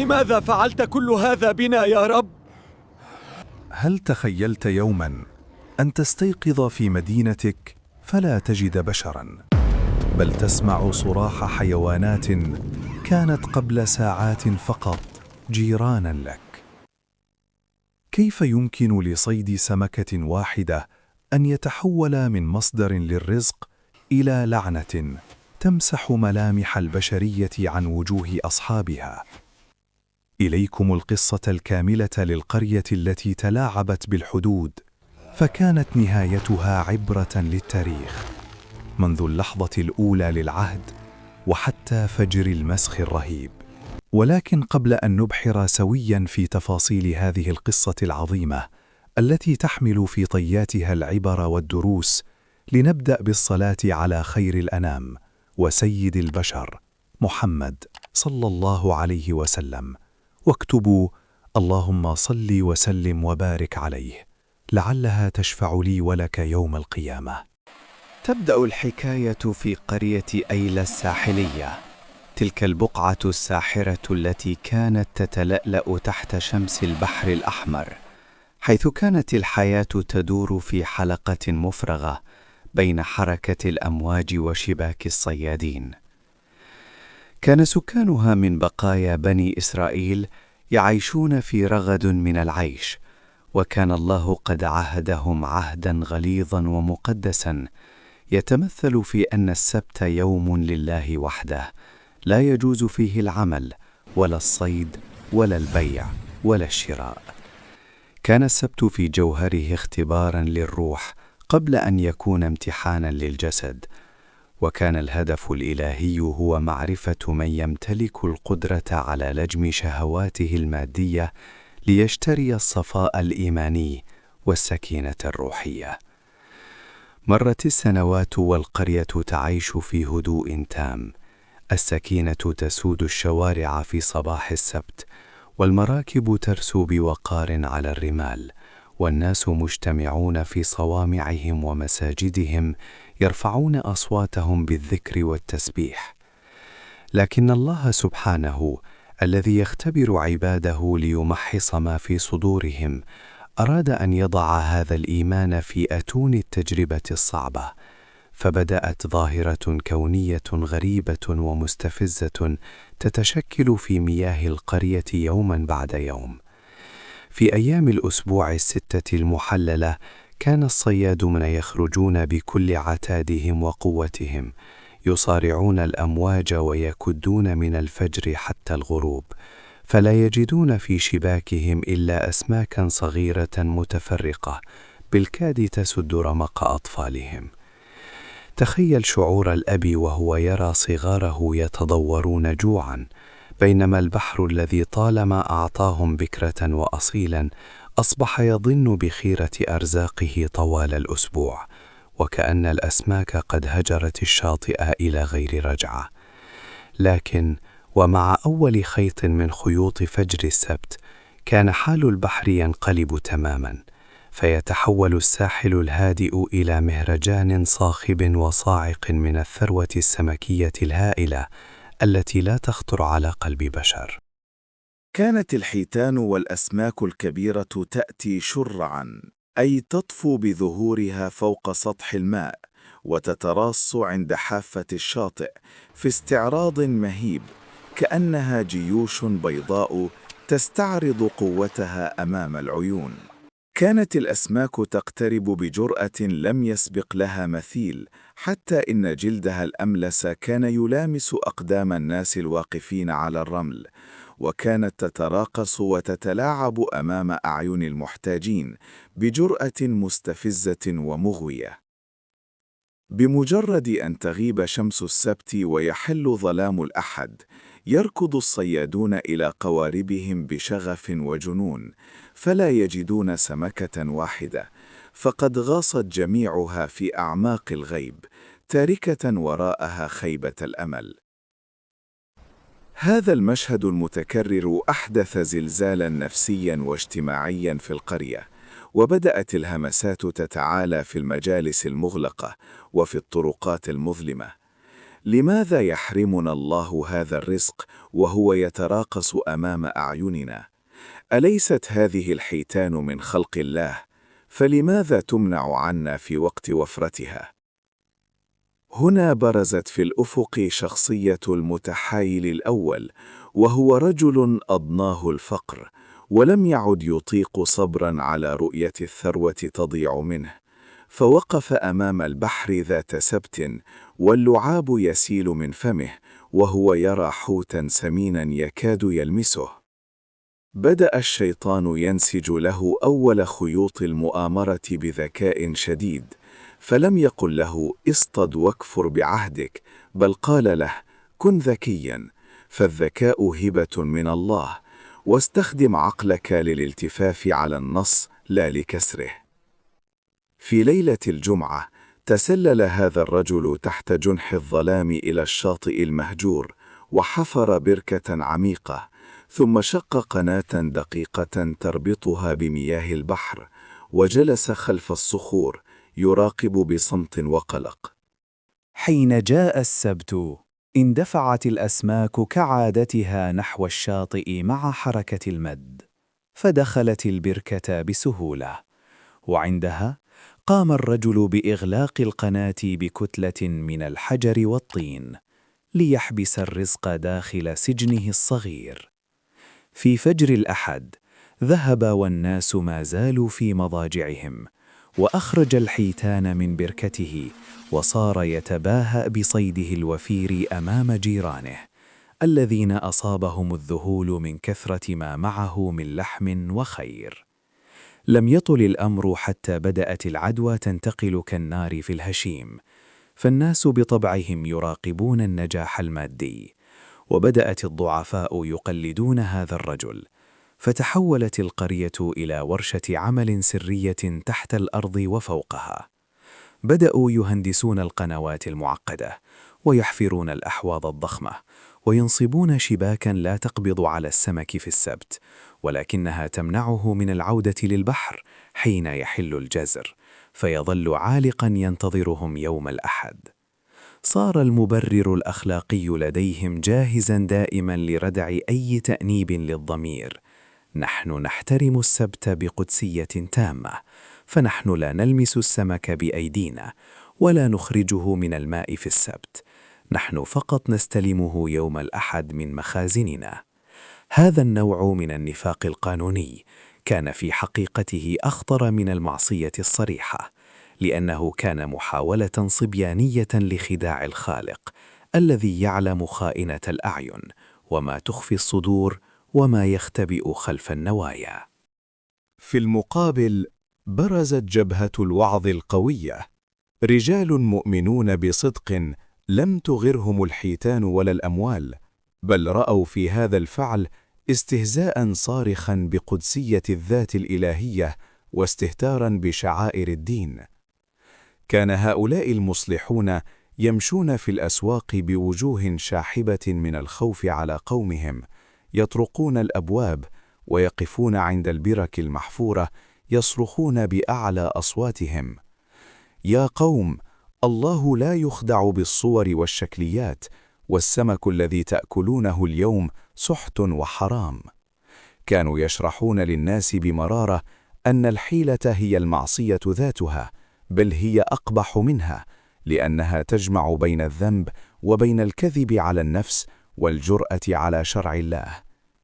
لماذا فعلت كل هذا بنا يا رب؟ هل تخيلت يوما أن تستيقظ في مدينتك فلا تجد بشرا، بل تسمع صراخ حيوانات كانت قبل ساعات فقط جيرانا لك؟ كيف يمكن لصيد سمكة واحدة أن يتحول من مصدر للرزق إلى لعنة تمسح ملامح البشرية عن وجوه أصحابها؟ إليكم القصة الكاملة للقرية التي تلاعبت بالحدود، فكانت نهايتها عبرة للتاريخ منذ اللحظة الأولى للعهد وحتى فجر المسخ الرهيب. ولكن قبل أن نبحر سوياً في تفاصيل هذه القصة العظيمة التي تحمل في طياتها العبر والدروس، لنبدأ بالصلاة على خير الأنام وسيد البشر محمد صلى الله عليه وسلم، واكتبوا اللهم صل وسلم وبارك عليه، لعلها تشفع لي ولك يوم القيامة. تبدأ الحكاية في قرية أيلة الساحلية، تلك البقعة الساحرة التي كانت تتلألأ تحت شمس البحر الأحمر، حيث كانت الحياة تدور في حلقة مفرغة بين حركة الأمواج وشباك الصيادين. كان سكانها من بقايا بني إسرائيل يعيشون في رغد من العيش، وكان الله قد عاهدهم عهدا غليظا ومقدسا يتمثل في أن السبت يوم لله وحده، لا يجوز فيه العمل ولا الصيد ولا البيع ولا الشراء. كان السبت في جوهره اختبارا للروح قبل أن يكون امتحانا للجسد، وكان الهدف الإلهي هو معرفة من يمتلك القدرة على لجم شهواته المادية ليشتري الصفاء الإيماني والسكينة الروحية. مرت السنوات والقرية تعيش في هدوء تام، السكينة تسود الشوارع في صباح السبت، والمراكب ترسو بوقار على الرمال، والناس مجتمعون في صوامعهم ومساجدهم يرفعون أصواتهم بالذكر والتسبيح. لكن الله سبحانه الذي يختبر عباده ليمحص ما في صدورهم أراد أن يضع هذا الإيمان في أتون التجربة الصعبة، فبدأت ظاهرة كونية غريبة ومستفزة تتشكل في مياه القرية يوما بعد يوم. في أيام الأسبوع الستة المحللة كان الصيادون يخرجون بكل عتادهم وقوتهم، يصارعون الأمواج ويكدون من الفجر حتى الغروب، فلا يجدون في شباكهم إلا أسماكا صغيرة متفرقة بالكاد تسد رمق أطفالهم. تخيل شعور الأب وهو يرى صغاره يتضورون جوعا، بينما البحر الذي طالما أعطاهم بكرة وأصيلا أصبح يظن بخيرة أرزاقه طوال الأسبوع، وكأن الأسماك قد هجرت الشاطئ إلى غير رجعة. لكن ومع أول خيط من خيوط فجر السبت كان حال البحر ينقلب تماما، فيتحول الساحل الهادئ إلى مهرجان صاخب وصاعق من الثروة السمكية الهائلة التي لا تخطر على قلب بشر. كانت الحيتان والأسماك الكبيرة تأتي شرعا، أي تطفو بظهورها فوق سطح الماء وتتراص عند حافة الشاطئ في استعراض مهيب، كأنها جيوش بيضاء تستعرض قوتها أمام العيون. كانت الأسماك تقترب بجرأة لم يسبق لها مثيل، حتى إن جلدها الأملس كان يلامس أقدام الناس الواقفين على الرمل، وكانت تتراقص وتتلاعب أمام أعين المحتاجين بجرأة مستفزة ومغوية. بمجرد أن تغيب شمس السبت ويحل ظلام الأحد، يركض الصيادون إلى قواربهم بشغف وجنون، فلا يجدون سمكة واحدة، فقد غاصت جميعها في أعماق الغيب، تاركة وراءها خيبة الأمل. هذا المشهد المتكرر أحدث زلزالاً نفسياً واجتماعياً في القرية، وبدأت الهمسات تتعالى في المجالس المغلقة وفي الطرقات المظلمة. لماذا يحرمنا الله هذا الرزق وهو يتراقص أمام أعيننا؟ أليست هذه الحيتان من خلق الله؟ فلماذا تمنع عنا في وقت وفرتها؟ هنا برزت في الأفق شخصية المتحايل الأول، وهو رجل أضناه الفقر، ولم يعد يطيق صبرا على رؤية الثروة تضيع منه، فوقف أمام البحر ذات سبت واللعاب يسيل من فمه وهو يرى حوتا سمينا يكاد يلمسه. بدأ الشيطان ينسج له أول خيوط المؤامرة بذكاء شديد، فلم يقل له اصطد واكفر بعهدك، بل قال له كن ذكيا، فالذكاء هبة من الله، واستخدم عقلك للالتفاف على النص لا لكسره. في ليلة الجمعة تسلل هذا الرجل تحت جنح الظلام إلى الشاطئ المهجور، وحفر بركة عميقة، ثم شق قناة دقيقة تربطها بمياه البحر، وجلس خلف الصخور يراقب بصمت وقلق. حين جاء السبت اندفعت الأسماك كعادتها نحو الشاطئ مع حركة المد، فدخلت البركة بسهولة، وعندها قام الرجل بإغلاق القناة بكتلة من الحجر والطين ليحبس الرزق داخل سجنه الصغير. في فجر الأحد ذهب والناس ما زالوا في مضاجعهم، وأخرج الحيتان من بركته وصار يتباهأ بصيده الوفير أمام جيرانه الذين أصابهم الذهول من كثرة ما معه من لحم وخير. لم يطل الأمر حتى بدأت العدوى تنتقل كالنار في الهشيم، فالناس بطبعهم يراقبون النجاح المادي، وبدأت الضعفاء يقلدون هذا الرجل، فتحولت القرية إلى ورشة عمل سرية تحت الأرض وفوقها. بدأوا يهندسون القنوات المعقدة، ويحفرون الأحواض الضخمة، وينصبون شباكاً لا تقبض على السمك في السبت، ولكنها تمنعه من العودة للبحر حين يحل الجزر، فيظل عالقاً ينتظرهم يوم الأحد. صار المبرر الأخلاقي لديهم جاهزاً دائماً لردع أي تأنيب للضمير: نحن نحترم السبت بقدسية تامة، فنحن لا نلمس السمك بأيدينا ولا نخرجه من الماء في السبت، نحن فقط نستلمه يوم الأحد من مخازننا. هذا النوع من النفاق القانوني كان في حقيقته أخطر من المعصية الصريحة، لأنه كان محاولة صبيانية لخداع الخالق الذي يعلم خائنة الأعين وما تخفي الصدور وما يختبئ خلف النوايا. في المقابل برزت جبهة الوعظ القوية، رجال مؤمنون بصدق لم تغرهم الحيتان ولا الأموال، بل رأوا في هذا الفعل استهزاء صارخا بقدسية الذات الإلهية واستهتارا بشعائر الدين. كان هؤلاء المصلحون يمشون في الأسواق بوجوه شاحبة من الخوف على قومهم، يطرقون الأبواب ويقفون عند البرك المحفورة يصرخون بأعلى أصواتهم: يا قوم، الله لا يخدع بالصور والشكليات، والسمك الذي تأكلونه اليوم سحت وحرام. كانوا يشرحون للناس بمرارة أن الحيلة هي المعصية ذاتها، بل هي أقبح منها، لأنها تجمع بين الذنب وبين الكذب على النفس والجرأة على شرع الله.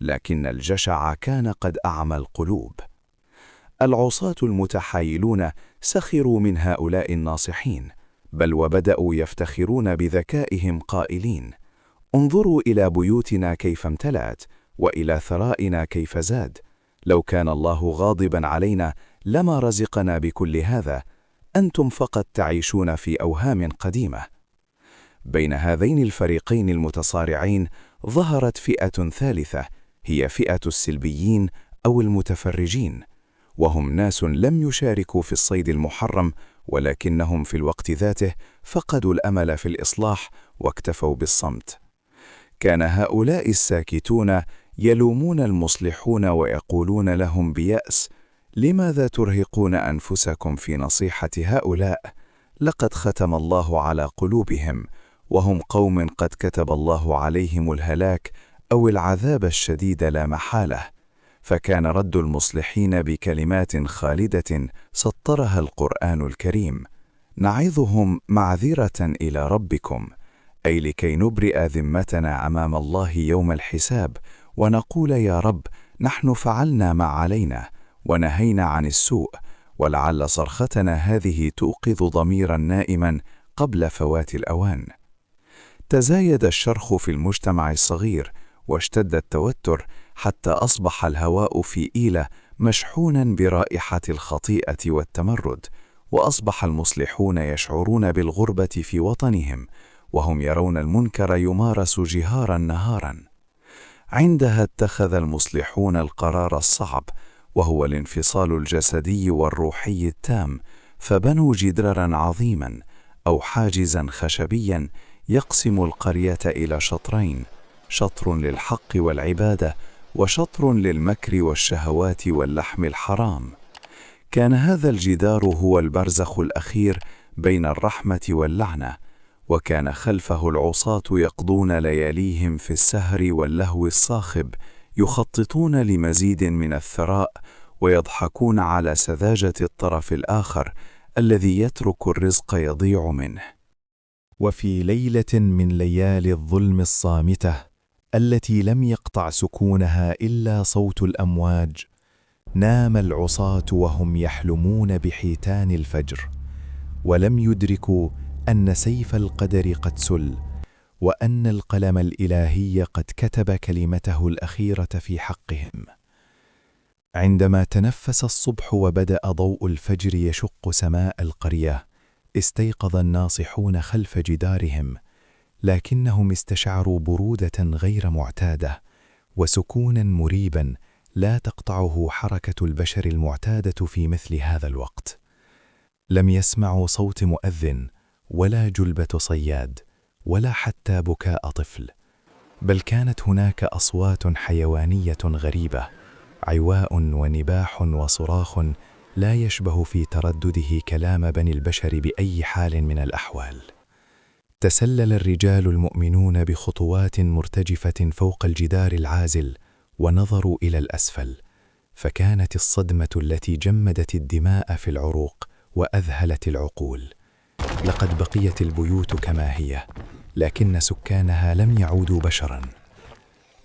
لكن الجشع كان قد أعمى القلوب. العصاة المتحايلون سخروا من هؤلاء الناصحين، بل وبدأوا يفتخرون بذكائهم قائلين: انظروا إلى بيوتنا كيف امتلأت، وإلى ثرائنا كيف زاد. لو كان الله غاضبا علينا لما رزقنا بكل هذا، أنتم فقط تعيشون في أوهام قديمة. بين هذين الفريقين المتصارعين ظهرت فئة ثالثة، هي فئة السلبيين أو المتفرجين، وهم ناس لم يشاركوا في الصيد المحرم، ولكنهم في الوقت ذاته فقدوا الأمل في الإصلاح واكتفوا بالصمت. كان هؤلاء الساكتون يلومون المصلحون ويقولون لهم بيأس: لماذا ترهقون أنفسكم في نصيحة هؤلاء؟ لقد ختم الله على قلوبهم، وهم قوم قد كتب الله عليهم الهلاك أو العذاب الشديد لا محالة. فكان رد المصلحين بكلمات خالدة سطرها القرآن الكريم: نعظهم معذرة إلى ربكم، أي لكي نبرئ ذمتنا أمام الله يوم الحساب، ونقول يا رب نحن فعلنا ما علينا ونهينا عن السوء، ولعل صرختنا هذه توقظ ضميرا نائما قبل فوات الأوان. تزايد الشرخ في المجتمع الصغير، واشتد التوتر حتى أصبح الهواء في إيلة مشحونا برائحة الخطيئة والتمرد، وأصبح المصلحون يشعرون بالغربة في وطنهم، وهم يرون المنكر يمارس جهارا نهارا. عندها اتخذ المصلحون القرار الصعب، وهو الانفصال الجسدي والروحي التام، فبنوا جدرا عظيما أو حاجزا خشبيا يقسم القرية إلى شطرين: شطر للحق والعبادة، وشطر للمكر والشهوات واللحم الحرام. كان هذا الجدار هو البرزخ الأخير بين الرحمة واللعنة، وكان خلفه العصاة يقضون لياليهم في السهر واللهو الصاخب، يخططون لمزيد من الثراء، ويضحكون على سذاجة الطرف الآخر الذي يترك الرزق يضيع منه. وفي ليلة من ليالي الظلم الصامتة التي لم يقطع سكونها إلا صوت الأمواج، نام العصاة وهم يحلمون بحيتان الفجر، ولم يدركوا أن سيف القدر قد سل، وأن القلم الإلهي قد كتب كلمته الأخيرة في حقهم. عندما تنفس الصبح وبدأ ضوء الفجر يشق سماء القرية، استيقظ الناصحون خلف جدارهم، لكنهم استشعروا برودة غير معتادة وسكونا مريبا لا تقطعه حركة البشر المعتادة في مثل هذا الوقت. لم يسمعوا صوت مؤذن ولا جلبة صياد ولا حتى بكاء طفل، بل كانت هناك أصوات حيوانية غريبة، عواء ونباح وصراخ لا يشبه في تردده كلام بني البشر بأي حال من الأحوال. تسلل الرجال المؤمنون بخطوات مرتجفة فوق الجدار العازل، ونظروا إلى الأسفل، فكانت الصدمة التي جمدت الدماء في العروق وأذهلت العقول. لقد بقيت البيوت كما هي، لكن سكانها لم يعودوا بشرا.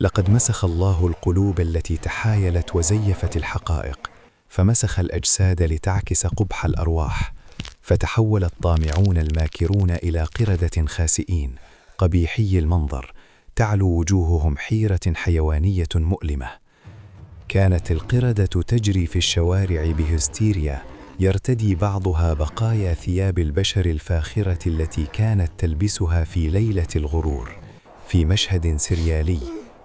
لقد مسخ الله القلوب التي تحايلت وزيفت الحقائق، فمسخ الأجساد لتعكس قبح الأرواح، فتحول الطامعون الماكرون إلى قردة خاسئين قبيحي المنظر، تعلو وجوههم حيرة حيوانية مؤلمة. كانت القردة تجري في الشوارع بهستيريا، يرتدي بعضها بقايا ثياب البشر الفاخرة التي كانت تلبسها في ليلة الغرور، في مشهد سريالي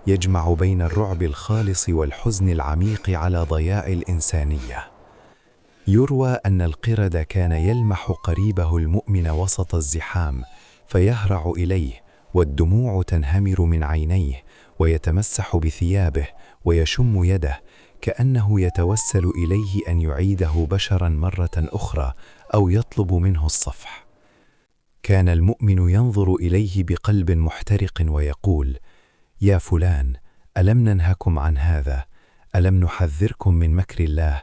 يجمع بين الرعب الخالص والحزن العميق على ضياع الإنسانية. يروى أن القرد كان يلمح قريبه المؤمن وسط الزحام، فيهرع إليه والدموع تنهمر من عينيه، ويتمسح بثيابه ويشم يده، كأنه يتوسل إليه أن يعيده بشرا مرة أخرى أو يطلب منه الصفح. كان المؤمن ينظر إليه بقلب محترق ويقول: يا فلان، ألم ننهكم عن هذا؟ ألم نحذركم من مكر الله؟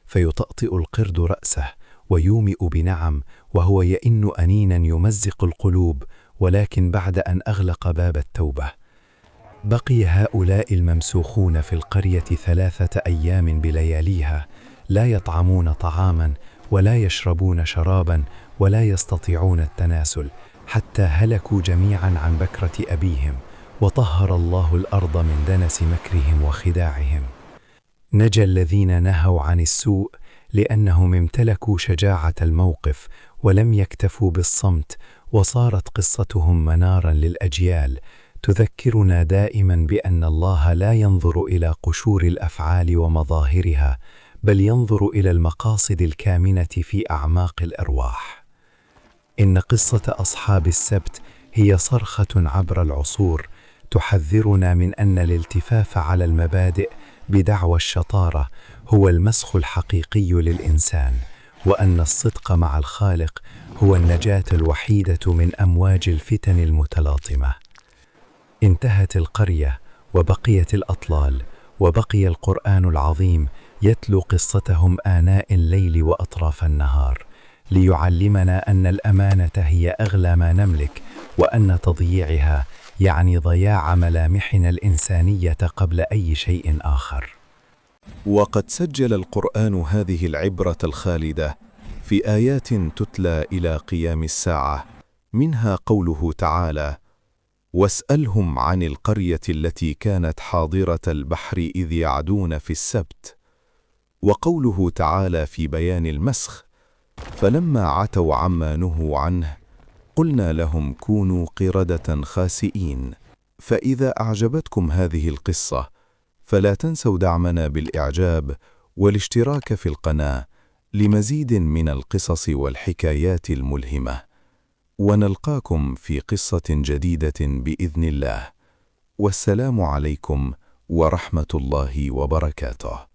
فيطأطئ القرد رأسه ويومئ بنعم، وهو يئن أنينا يمزق القلوب، ولكن بعد أن أغلق باب التوبة. بقي هؤلاء الممسوخون في القرية 3 أيام بلياليها، لا يطعمون طعاما ولا يشربون شرابا ولا يستطيعون التناسل، حتى هلكوا جميعا عن بكرة أبيهم، وطهر الله الأرض من دنس مكرهم وخداعهم. نجا الذين نهوا عن السوء لأنهم امتلكوا شجاعة الموقف ولم يكتفوا بالصمت، وصارت قصتهم منارا للأجيال، تذكرنا دائما بأن الله لا ينظر إلى قشور الأفعال ومظاهرها، بل ينظر إلى المقاصد الكامنة في أعماق الأرواح. إن قصة أصحاب السبت هي صرخة عبر العصور، تحذرنا من أن الالتفاف على المبادئ بدعوى الشطارة هو المسخ الحقيقي للإنسان، وأن الصدق مع الخالق هو النجاة الوحيدة من أمواج الفتن المتلاطمة. انتهت القرية وبقيت الأطلال، وبقي القرآن العظيم يتلو قصتهم آناء الليل وأطراف النهار، ليعلمنا أن الأمانة هي أغلى ما نملك، وأن تضييعها يعني ضياع ملامحنا الإنسانية قبل أي شيء آخر. وقد سجل القرآن هذه العبرة الخالدة في آيات تتلى إلى قيام الساعة، منها قوله تعالى: واسألهم عن القرية التي كانت حاضرة البحر إذ يعدون في السبت، وقوله تعالى في بيان المسخ: فلما عتوا عما نهوا عنه قلنا لهم كونوا قردة خاسئين. فإذا أعجبتكم هذه القصة فلا تنسوا دعمنا بالإعجاب والاشتراك في القناة لمزيد من القصص والحكايات الملهمة، ونلقاكم في قصة جديدة بإذن الله. والسلام عليكم ورحمة الله وبركاته.